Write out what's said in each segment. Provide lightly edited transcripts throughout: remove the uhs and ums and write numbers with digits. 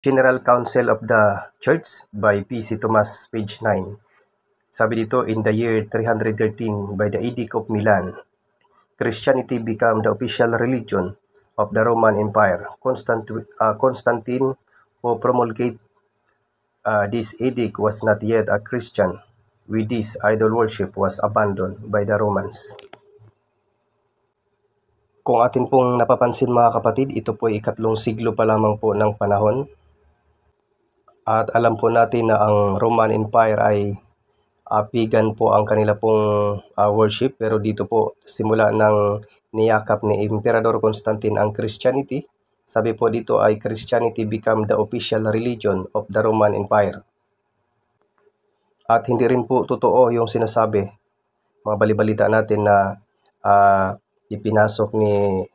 General Council of the Church by P.C. Thomas, page 9. Sabi dito, in the year 313, by the Edict of Milan, Christianity became the official religion of the Roman Empire. Constantine, who promulgated this edict, was not yet a Christian. With this, idol worship was abandoned by the Romans. Kung atin pong napapansin mga kapatid, ito po ay 3 siglo pa lamang po ng panahon. At alam po natin na ang Roman Empire ay pagan po ang kanila pong worship. Pero dito po, simula ng niyakap ni Emperador Constantine ang Christianity, sabi po dito ay Christianity become the official religion of the Roman Empire. At hindi rin po totoo yung sinasabi, mga balibalita natin na ipinasok ni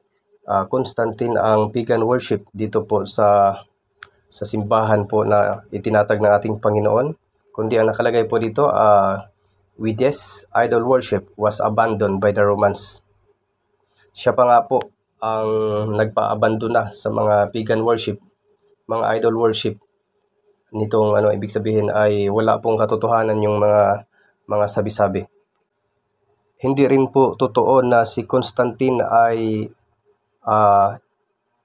Constantine ang pagan worship dito po sa simbahan po na itinatag ng ating Panginoon. Kundi ang nakalagay po dito, with this, idol worship was abandoned by the Romans. Siya pa nga po ang nagpa-abandona sa mga pagan worship, mga idol worship. Nitong ibig sabihin ay wala pong katotohanan yung mga sabi-sabi. Hindi rin po totoo na si Constantine ay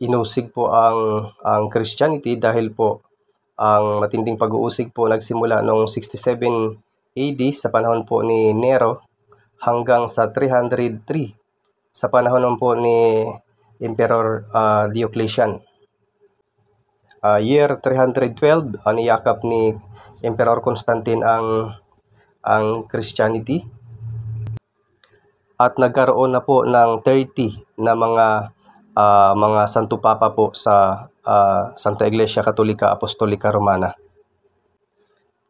inusig po ang Christianity dahil po ang matinding pag-uusig po nagsimula noong 67 AD sa panahon po ni Nero hanggang sa 303 sa panahon po ni Emperor Diocletian. Year 312, niyakap ni Emperor Constantine ang Christianity at nagkaroon na po ng 30 na mga Santo Papa po sa Santa Iglesia Katolika Apostolika Romana.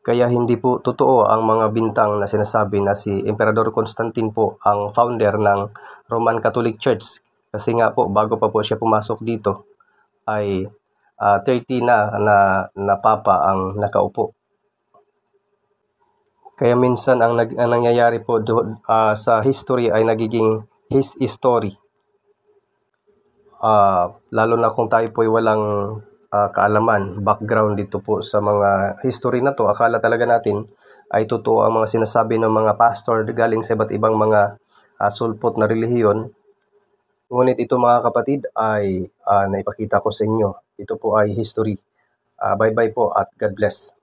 Kaya hindi po totoo ang mga bintang na sinasabi na si Emperador Constantine po ang founder ng Roman Catholic Church. Kasi nga po, bago pa po siya pumasok dito, ay 30 na papa ang nakaupo. Kaya minsan ang nangyayari po sa history ay nagiging his story. Lalo na kung tayo po ay walang kaalaman, background dito po sa mga history na to, akala talaga natin ay totoo ang mga sinasabi ng mga pastor galing sa iba't ibang mga sulpot na relihiyon. Ngunit ito mga kapatid ay naipakita ko sa inyo. Ito po ay history. Bye-bye po at God bless.